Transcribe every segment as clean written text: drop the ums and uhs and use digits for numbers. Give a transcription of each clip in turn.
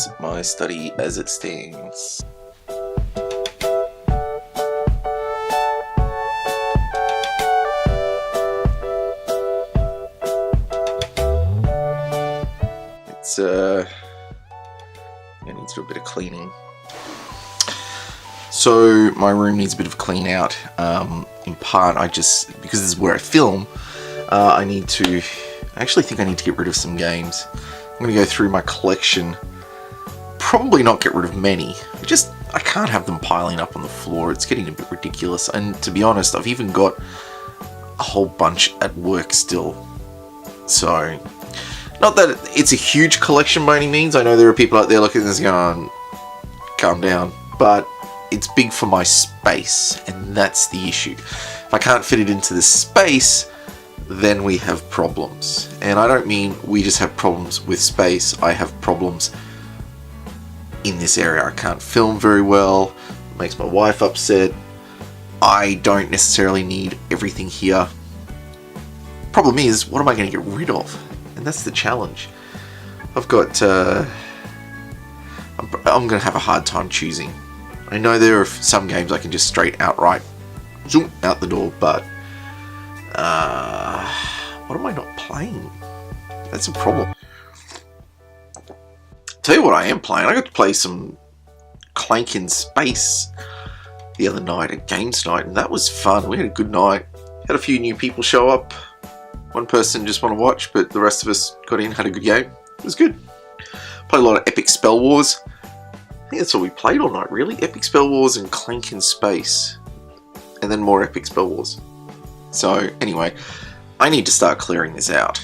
is my study as it stands. It needs a bit of cleaning. So my room needs a bit of clean out. In part, because this is where I film, I actually think I need to get rid of some games. I'm going to go through my collection. Probably not get rid of many. I can't have them piling up on the floor. It's getting a bit ridiculous. And to be honest, I've even got a whole bunch at work still. So, not that it's a huge collection by any means. I know there are people out there looking at this going, calm down. But it's big for my space, and that's the issue. If I can't fit it into the space, then we have problems. And I don't mean we just have problems with space. I have problems in this area. I can't film very well. It makes my wife upset. I don't necessarily need everything here. Problem is, what am I going to get rid of? And that's the challenge. I've got... I'm going to have a hard time choosing. I know there are some games I can just straight outright zoom out the door, but what am I not playing? That's a problem. Tell you what I am playing. I got to play some Clank in Space the other night at Games Night, and that was fun. We had a good night. Had a few new people show up. One person just want to watch, but the rest of us got in, had a good game. It was good. Played a lot of Epic Spell Wars. I think that's all we played all night, really. Epic Spell Wars and Clank in Space. And then more Epic Spell Wars. So, anyway, I need to start clearing this out.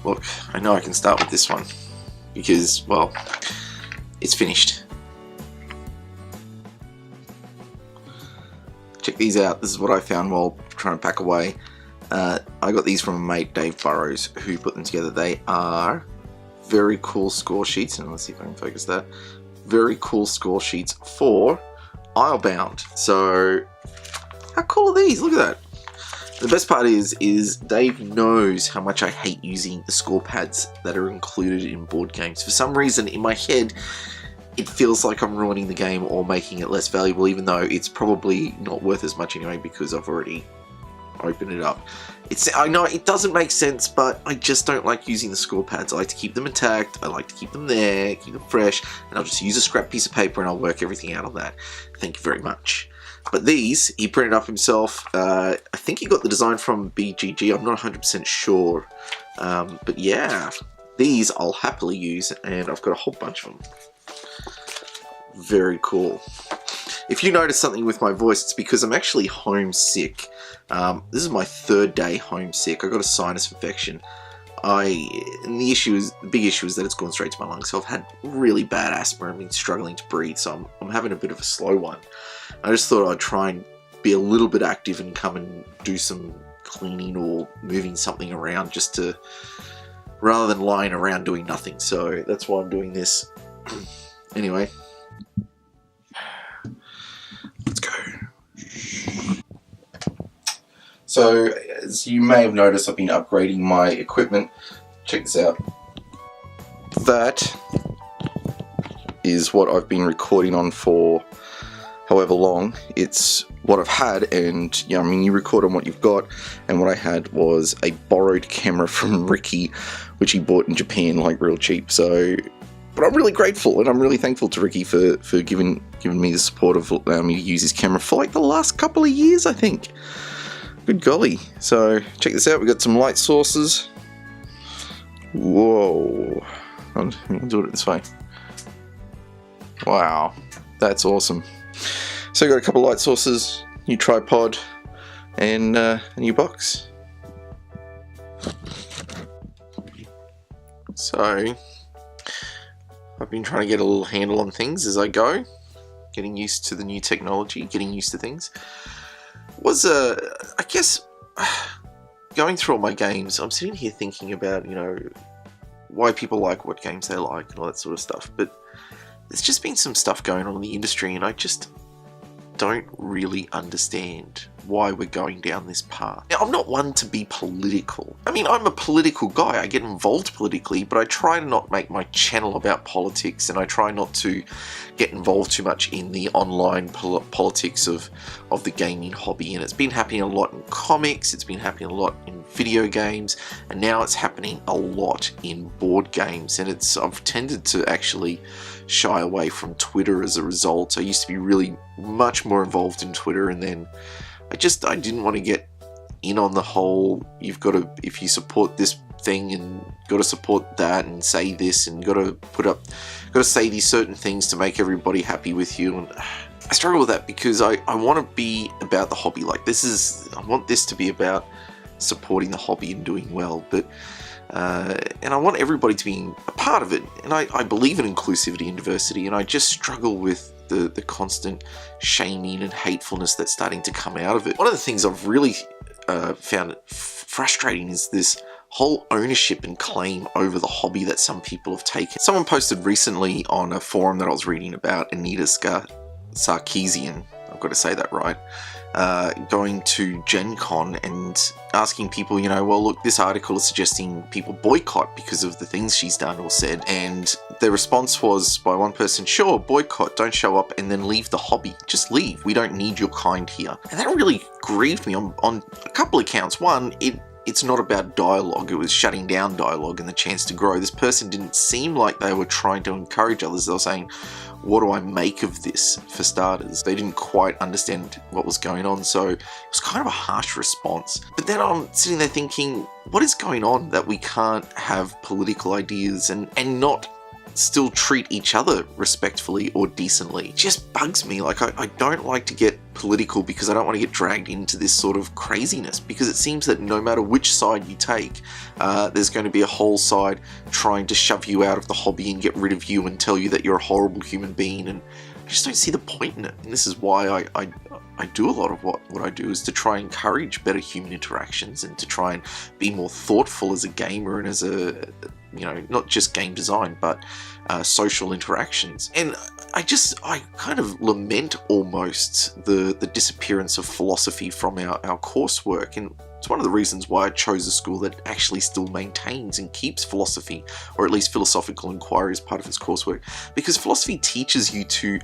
Look, I know I can start with this one. Because, well, it's finished. Check these out. This is what I found while trying to pack away. I got these from a mate, Dave Burrows, who put them together. They are very cool score sheets, and let's see if I can focus that. Very cool score sheets for Islebound. So, how cool are these? Look at that. The best part is Dave knows how much I hate using the score pads that are included in board games. For some reason, in my head, it feels like I'm ruining the game or making it less valuable, even though it's probably not worth as much anyway because I've already opened it up. I know it doesn't make sense, but I just don't like using the score pads. I like to keep them intact. I like to keep them there, keep them fresh, and I'll just use a scrap piece of paper and I'll work everything out on that. Thank you very much. But these, he printed up himself. I think he got the design from BGG. I'm not 100% sure. But yeah, these I'll happily use, and I've got a whole bunch of them. Very cool. If you notice something with my voice, it's because I'm actually homesick. This is my third day homesick. I got a sinus infection. And the big issue is that it's gone straight to my lungs. So I've had really bad asthma. I've been struggling to breathe. So I'm having a bit of a slow one. I just thought I'd try and be a little bit active and come and do some cleaning or moving something around rather than lying around doing nothing. So that's why I'm doing this. Anyway. Let's go. So, as you may have noticed, I've been upgrading my equipment. Check this out. That is what I've been recording on for however long. It's what I've had, and yeah, I mean, you record on what you've got, and what I had was a borrowed camera from Ricky, which he bought in Japan, like real cheap. So, but I'm really grateful, and I'm really thankful to Ricky for giving me the support of allowing me to use his camera for like the last couple of years, I think. Good golly. So, check this out. We've got some light sources. Whoa. I'll do it this way. Wow. That's awesome. So, got a couple of light sources, new tripod, and a new box. So, I've been trying to get a little handle on things as I go. Getting used to the new technology, getting used to things. I guess, going through all my games, I'm sitting here thinking about, why people like what games they like and all that sort of stuff. But there's just been some stuff going on in the industry, and I just don't really understand why we're going down this path. Now, I'm not one to be political. I mean, I'm a political guy. I get involved politically, but I try to not make my channel about politics, and I try not to get involved too much in the online politics of the gaming hobby. And it's been happening a lot in comics, it's been happening a lot in video games, and now it's happening a lot in board games. And I've tended to actually shy away from Twitter as a result. I used to be really much more involved in Twitter, and then I didn't want to get in on the whole, if you support this thing and got to support that and say this and got to say these certain things to make everybody happy with you. And I struggle with that because I want to be about the hobby. Like, I want this to be about supporting the hobby and doing well, but and I want everybody to be a part of it. And I believe in inclusivity and diversity, and I just struggle with the constant shaming and hatefulness that's starting to come out of it. One of the things I've really found frustrating is this whole ownership and claim over the hobby that some people have taken. Someone posted recently on a forum that I was reading about, Anita Sarkeesian, I've got to say that right, going to Gen Con and asking people, well, look, this article is suggesting people boycott because of the things she's done or said. And the response was by one person, sure, boycott, don't show up, and then leave the hobby. Just leave. We don't need your kind here. And that really grieved me on a couple of counts. One, it's not about dialogue. It was shutting down dialogue and the chance to grow. This person didn't seem like they were trying to encourage others. They were saying, what do I make of this, for starters? They didn't quite understand what was going on, so it was kind of a harsh response. But then I'm sitting there thinking, what is going on that we can't have political ideas and not still treat each other respectfully or decently? It just bugs me. Like, I don't like to get political because I don't want to get dragged into this sort of craziness, because it seems that no matter which side you take, there's going to be a whole side trying to shove you out of the hobby and get rid of you and tell you that you're a horrible human being, and I just don't see the point in it. And this is why I do a lot of what I do, is to try and encourage better human interactions and to try and be more thoughtful as a gamer and as a, not just game design, but social interactions. And I kind of lament almost the disappearance of philosophy from our coursework. And it's one of the reasons why I chose a school that actually still maintains and keeps philosophy, or at least philosophical inquiry, as part of its coursework. Because philosophy teaches you to,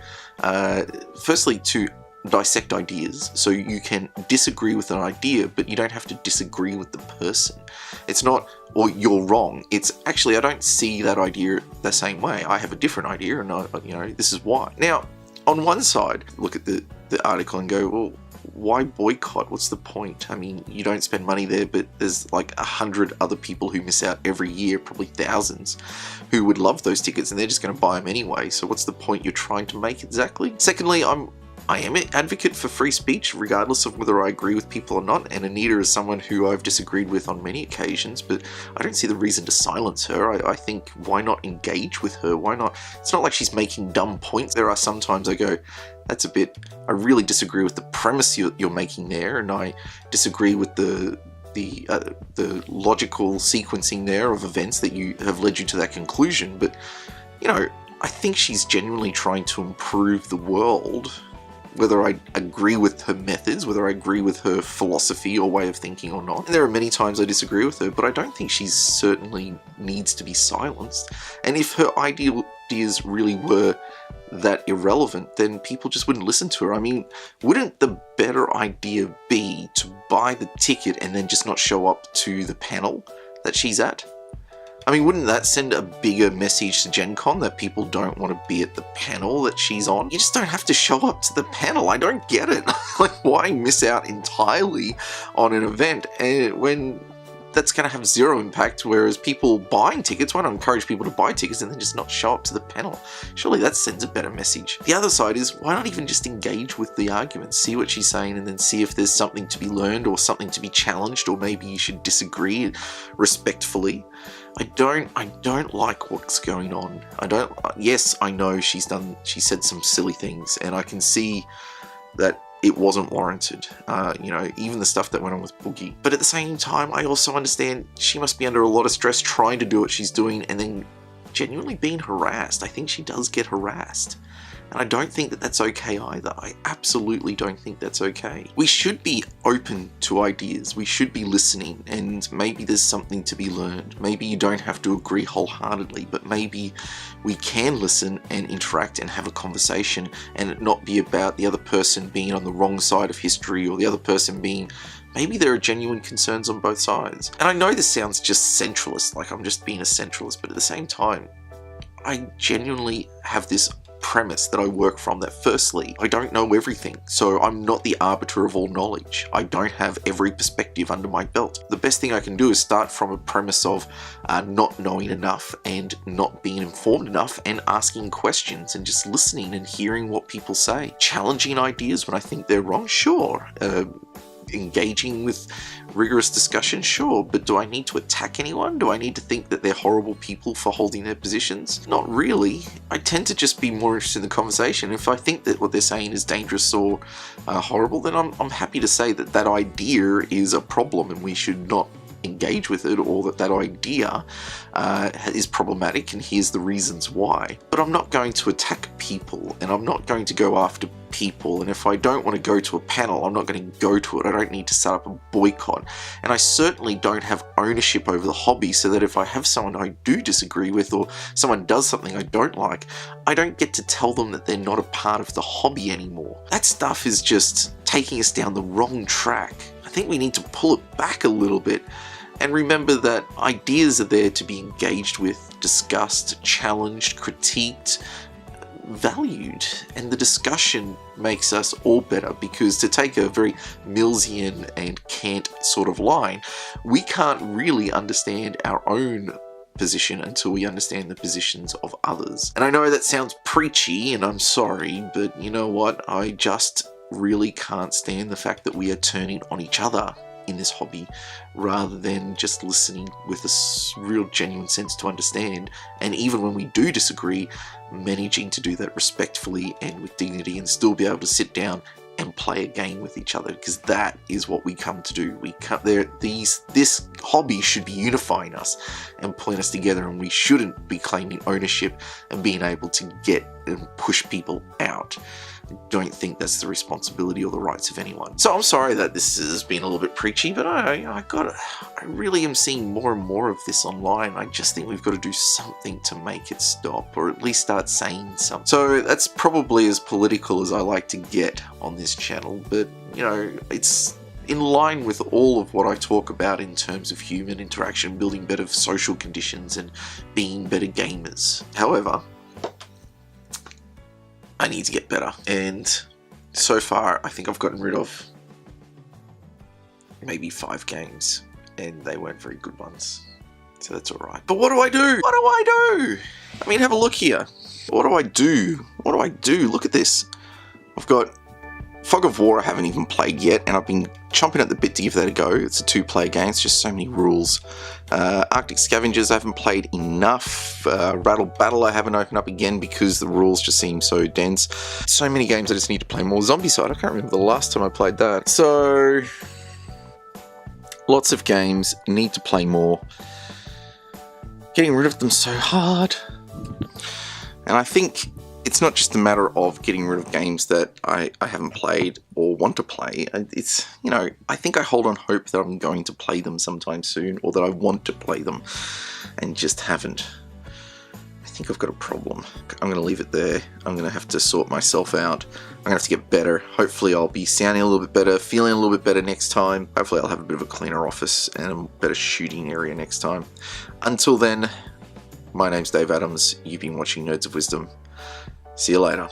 firstly, to dissect ideas, so you can disagree with an idea, but you don't have to disagree with the person. It's not, or you're wrong. It's actually, I don't see that idea the same way. I have a different idea, and this is why. Now, on one side, look at the article and go, well, why boycott? What's the point? I mean, you don't spend money there, but there's like 100 other people who miss out every year, probably thousands, who would love those tickets, and they're just going to buy them anyway. So what's the point you're trying to make exactly? Secondly, I am an advocate for free speech, regardless of whether I agree with people or not, and Anita is someone who I've disagreed with on many occasions, but I don't see the reason to silence her. I think, why not engage with her? Why not? It's not like she's making dumb points. There are sometimes I go, I really disagree with the premise you're making there, and I disagree with the logical sequencing there of events that have led you to that conclusion, but, I think she's genuinely trying to improve the world. Whether I agree with her methods, whether I agree with her philosophy or way of thinking or not. And there are many times I disagree with her, but I don't think she certainly needs to be silenced. And if her ideas really were that irrelevant, then people just wouldn't listen to her. I mean, wouldn't the better idea be to buy the ticket and then just not show up to the panel that she's at? I mean, wouldn't that send a bigger message to Gen Con that people don't want to be at the panel that she's on? You just don't have to show up to the panel. I don't get it. Like, why miss out entirely on an event when that's going to have zero impact, whereas people buying tickets, why not encourage people to buy tickets and then just not show up to the panel? Surely that sends a better message. The other side is, why not even just engage with the argument, see what she's saying, and then see if there's something to be learned or something to be challenged, or maybe you should disagree respectfully. I don't like what's going on. Yes, I know she said some silly things, and I can see that it wasn't warranted. Even the stuff that went on with Boogie. But at the same time, I also understand she must be under a lot of stress trying to do what she's doing and then genuinely being harassed. I think she does get harassed. And I don't think that that's okay either. I absolutely don't think that's okay. We should be open to ideas. We should be listening, and maybe there's something to be learned. Maybe you don't have to agree wholeheartedly, but maybe we can listen and interact and have a conversation, and it not be about the other person being on the wrong side of history, or the other person being, maybe there are genuine concerns on both sides. And I know this sounds just centralist, like I'm just being a centralist, but at the same time, I genuinely have this premise that I work from, that firstly, I don't know everything, so I'm not the arbiter of all knowledge. I don't have every perspective under my belt. The best thing I can do is start from a premise of not knowing enough and not being informed enough, and asking questions and just listening and hearing what people say. Challenging ideas when I think they're wrong, sure. Engaging with rigorous discussion, sure, but do I need to attack anyone? Do I need to think that they're horrible people for holding their positions? Not really. I tend to just be more interested in the conversation. If I think that what they're saying is dangerous or horrible, then I'm happy to say that that idea is a problem and we should not engage with it, or that idea is problematic and here's the reasons why. But I'm not going to attack people, and I'm not going to go after people, and if I don't want to go to a panel, I'm not going to go to it. I don't need to set up a boycott, and I certainly don't have ownership over the hobby, so that if I have someone I do disagree with, or someone does something I don't like, I don't get to tell them that they're not a part of the hobby anymore. That stuff is just taking us down the wrong track. I think we need to pull it back a little bit and remember that ideas are there to be engaged with, discussed, challenged, critiqued, valued, and the discussion makes us all better, because to take a very Millsian and Kant sort of line, we can't really understand our own position until we understand the positions of others. And I know that sounds preachy, and I'm sorry, but you know what? I just really can't stand the fact that we are turning on each other in this hobby, rather than just listening with a real genuine sense to understand, and even when we do disagree, managing to do that respectfully and with dignity, and still be able to sit down and play a game with each other, because that is what we come to do. This hobby should be unifying us and pulling us together, and we shouldn't be claiming ownership and being able to get and push people out. I don't think that's the responsibility or the rights of anyone. So I'm sorry that this has been a little bit preachy, but I really am seeing more and more of this online. I just think we've got to do something to make it stop, or at least start saying something. So that's probably as political as I like to get on this channel, but you know, it's in line with all of what I talk about in terms of human interaction, building better social conditions, and being better gamers. However, I need to get better, and so far I think I've gotten rid of maybe 5 games, and they weren't very good ones, so that's alright. But what do I do? What do I do? I mean, have a look here. What do I do? What do I do? Look at this. I've got Fog of War I haven't even played yet, and I've been chomping at the bit to give that a go. It's a 2-player game, it's just so many rules. Arctic Scavengers I haven't played enough. Rattle Battle I haven't opened up again because the rules just seem so dense. So many games I just need to play more. Zombicide, I can't remember the last time I played that. So, lots of games, need to play more. Getting rid of them so hard. And I think it's not just a matter of getting rid of games that I haven't played or want to play. It's, you know, I think I hold on hope that I'm going to play them sometime soon, or that I want to play them and just haven't. I think I've got a problem. I'm going to leave it there. I'm going to have to sort myself out. I'm going to have to get better. Hopefully I'll be sounding a little bit better, feeling a little bit better next time. Hopefully I'll have a bit of a cleaner office and a better shooting area next time. Until then, my name's Dave Adams. You've been watching Nerds of Wisdom. See you later.